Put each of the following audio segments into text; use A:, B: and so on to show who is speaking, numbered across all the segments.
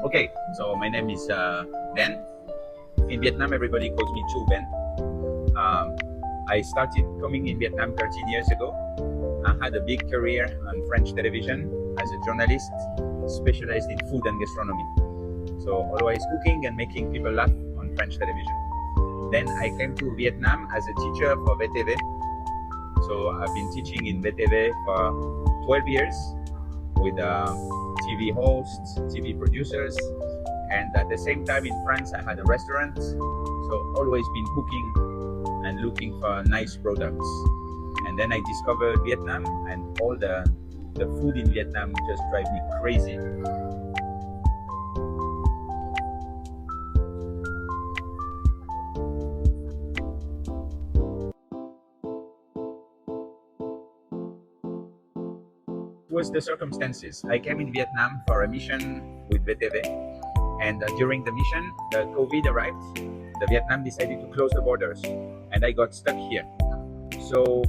A: Okay, so my name is Ben. In Vietnam, everybody calls me Chú Ben. I started coming in Vietnam 13 years ago. I had a big career on French television as a journalist, specialized in food and gastronomy. So always cooking and making people laugh on French television. Then I came to Vietnam as a teacher for VTV. So I've been teaching in VTV for 12 years with TV hosts, TV producers, and at the same time in France I had a restaurant. So always been cooking and looking for nice products. And then I discovered Vietnam, and all the food in Vietnam just drive me crazy. Was the circumstances. I came in Vietnam for a mission with VTV, and during the mission, the COVID arrived. The Vietnam decided to close the borders, and I got stuck here. So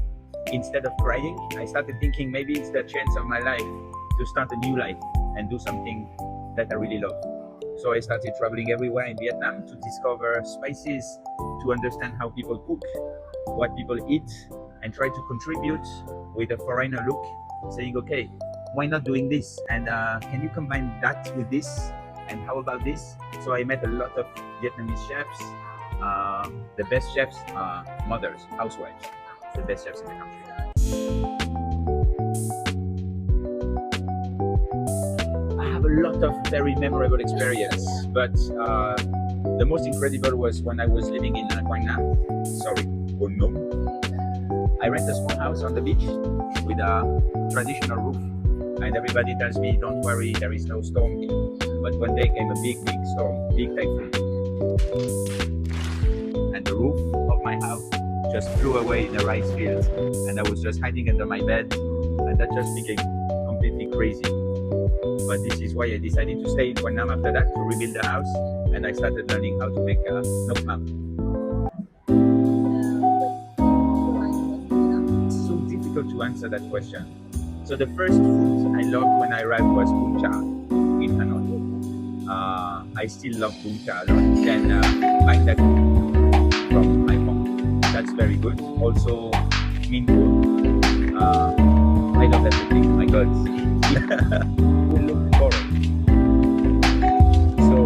A: instead of crying, I started thinking maybe it's the chance of my life to start a new life and do something that I really love. So I started traveling everywhere in Vietnam to discover spices, to understand how people cook, what people eat, and try to contribute with a foreigner look, saying, okay, why not doing this? And can you combine that with this? And how about this? So I met a lot of Vietnamese chefs. The best chefs are mothers, housewives, the best chefs in the country. I have a lot of very memorable experience, but the most incredible was when I was living in Quang Nam. I rent a small house on the beach with a traditional roof, and everybody tells me, don't worry, there is no storm here. But one day came a big storm, big typhoon, and the roof of my house just flew away in the rice field, and I was just hiding under my bed, and that just became completely crazy. But this is why I decided to stay in Quang Nam after that, to rebuild the house, and I started learning how to make Nước Mắm. To answer that question. So the first food I loved when I arrived was bún chả in Hanoi. I still love bún chả a lot. Then buy that from my mom. That's very good. Also, minh. I love everything. My God, we look boring. So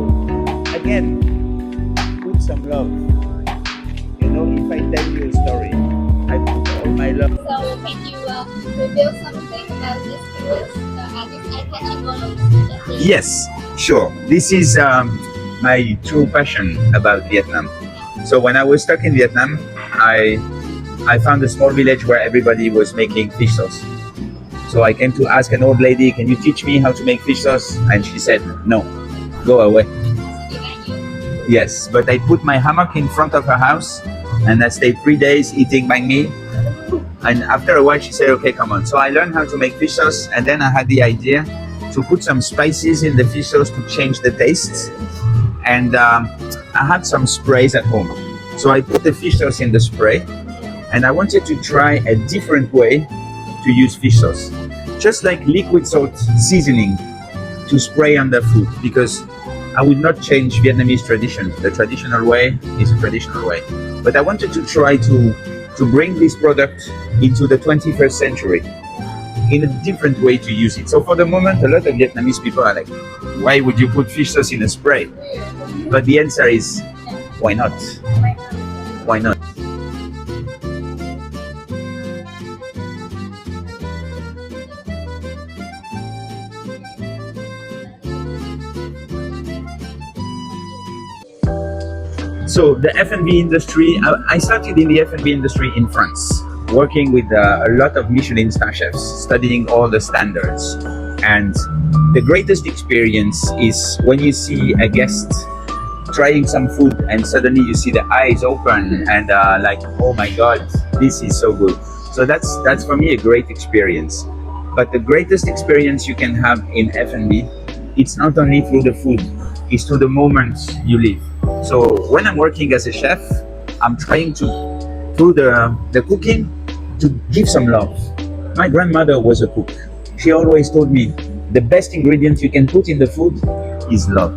A: again, put some love. You know, if I tell you a story, I put all my love.
B: So can you reveal something about this because this eye-catching moment?
A: Yes, sure. This is my true passion about Vietnam. So when I was stuck in Vietnam, I found a small village where everybody was making fish sauce. So I came to ask an old lady, can you teach me how to make fish sauce? And she said, no, go away. Yes, but I put my hammock in front of her house, and I stayed 3 days eating banh mi. And after a while she said, okay, come on. So I learned how to make fish sauce, and then I had the idea to put some spices in the fish sauce to change the taste. And I had some sprays at home. So I put the fish sauce in the spray, and I wanted to try a different way to use fish sauce. Just like liquid salt seasoning to spray on the food, because I would not change Vietnamese tradition. The traditional way is a traditional way. But I wanted to try to bring this product into the 21st century in a different way to use it. So for the moment, a lot of Vietnamese people are like, why would you put fish sauce in a spray? But the answer is, why not? Why not? So the F&B industry, I started in the F&B industry in France, working with a lot of Michelin star chefs, studying all the standards. And the greatest experience is when you see a guest trying some food and suddenly you see the eyes open and like, oh my God, this is so good. So that's for me a great experience. But the greatest experience you can have in F&B, it's not only through the food, it's through the moments you live. So when I'm working as a chef, I'm trying to, through the cooking, to give some love. My grandmother was a cook. She always told me, the best ingredient you can put in the food is love.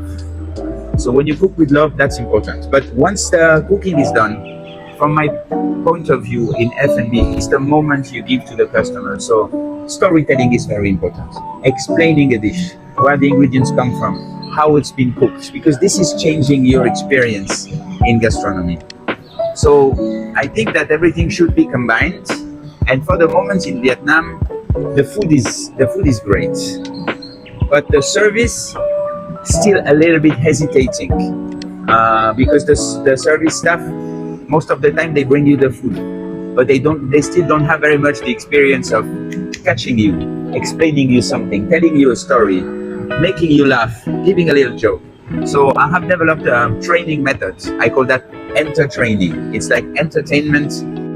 A: So when you cook with love, that's important. But once the cooking is done, from my point of view in F&B, it's the moment you give to the customer. So storytelling is very important. Explaining a dish, where the ingredients come from, how it's been cooked, because this is changing your experience in gastronomy. So I think that everything should be combined. And for the moment in Vietnam, the food is great, but the service still a little bit hesitating because the service staff, most of the time they bring you the food, but they still don't have very much the experience of catching you, explaining you something, telling you a story, making you laugh, giving a little joke. So I have developed a training method. I call that enter training. It's like entertainment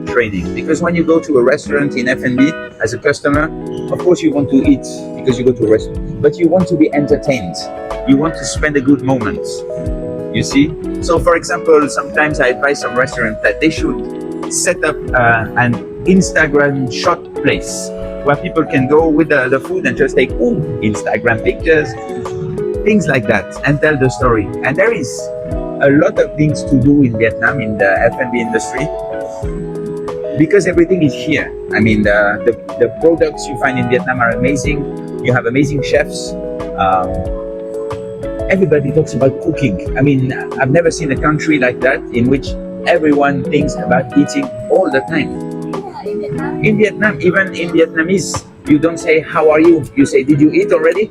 A: training, because when you go to a restaurant in F&B as a customer, of course you want to eat because you go to a restaurant, but you want to be entertained. You want to spend a good moment, you see? So for example, sometimes I advise some restaurants that they should set up an Instagram shot place where people can go with the food and just take Instagram pictures, things like that, and tell the story. And there is a lot of things to do in Vietnam in the F&B industry, because everything is here. I mean, the products you find in Vietnam are amazing. You have amazing chefs. Everybody talks about cooking. I mean, I've never seen a country like that in which everyone thinks about eating all the time. In Vietnam, even in Vietnamese, you don't say, how are you? You say, did you eat already?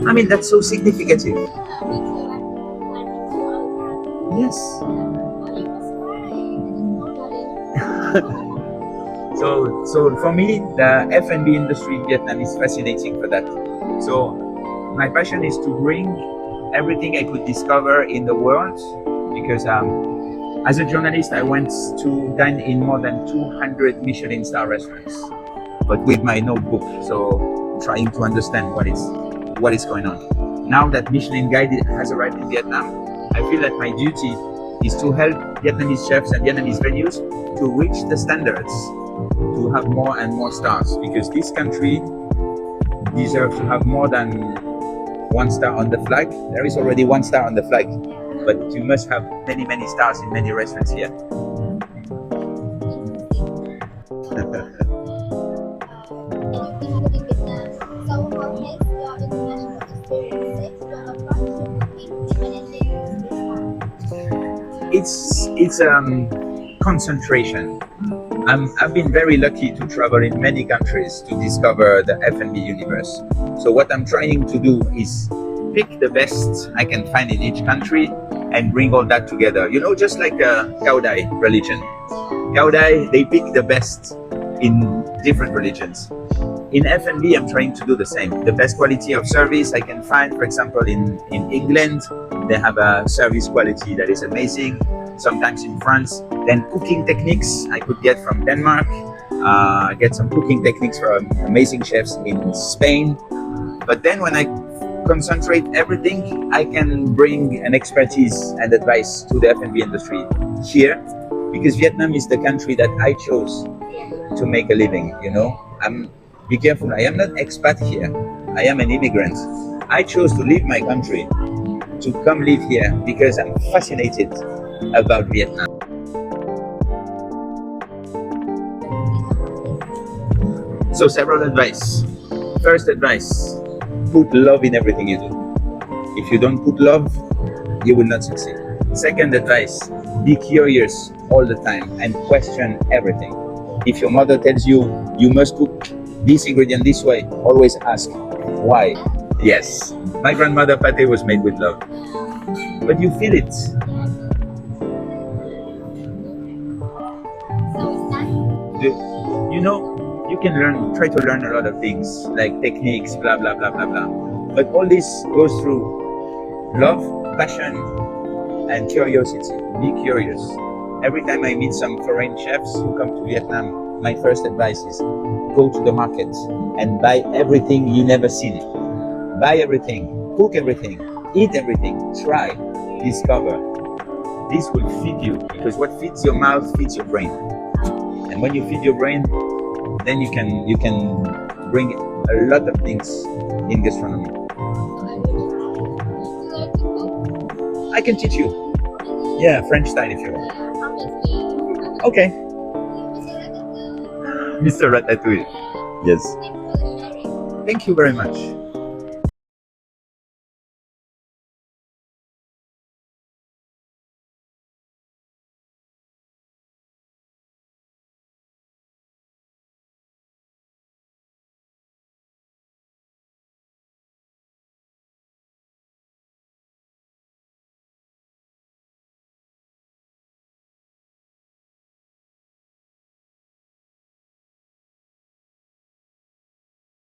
A: I mean, that's so significant. Yes. So for me, the F&B industry in Vietnam is fascinating for that. So my passion is to bring everything I could discover in the world, because as a journalist, I went to dine in more than 200 Michelin star restaurants, but with my notebook, so trying to understand what is going on. Now that Michelin Guide has arrived in Vietnam, I feel that my duty is to help Vietnamese chefs and Vietnamese venues to reach the standards, to have more and more stars, because this country deserves to have more than one star on the flag. There is already one star on the flag, but you must have many, many stars in many restaurants here. It's concentration. I've been very lucky to travel in many countries to discover the F&B universe. So what I'm trying to do is pick the best I can find in each country and bring all that together. You know, just like a Cao Dai religion. Cao Dai, they pick the best in different religions. In F&B, I'm trying to do the same. The best quality of service I can find, for example, in England, they have a service quality that is amazing. Sometimes in France, then cooking techniques I could get from Denmark, get some cooking techniques from amazing chefs in Spain. But then when I concentrate everything, I can bring an expertise and advice to the F&B industry here, because Vietnam is the country that I chose to make a living, you know. Be careful, I am not expat here. I am an immigrant. I chose to leave my country to come live here because I'm fascinated about Vietnam. So several advice. First advice, put love in everything you do. If you don't put love, you will not succeed. Second advice, be curious all the time and question everything. If your mother tells you, you must cook this ingredient this way, always ask, why? Yes, my grandmother pate was made with love. But you feel it. You know, you can try to learn a lot of things, like techniques, blah, blah, blah, blah, blah. But all this goes through love, passion, and curiosity. Be curious. Every time I meet some foreign chefs who come to Vietnam, my first advice is go to the market and buy everything you never seen. Buy everything, cook everything, eat everything, try, discover. This will feed you, because what feeds your mouth feeds your brain. And when you feed your brain, then you can bring a lot of things in gastronomy. I can teach you. Yeah, French style if you want.
B: Obviously.
A: Okay.
B: Mr.
A: Mr.
B: Ratatouille.
A: Ratatouille. Yes.
B: Thanks for the sharing.
A: Thank you very much.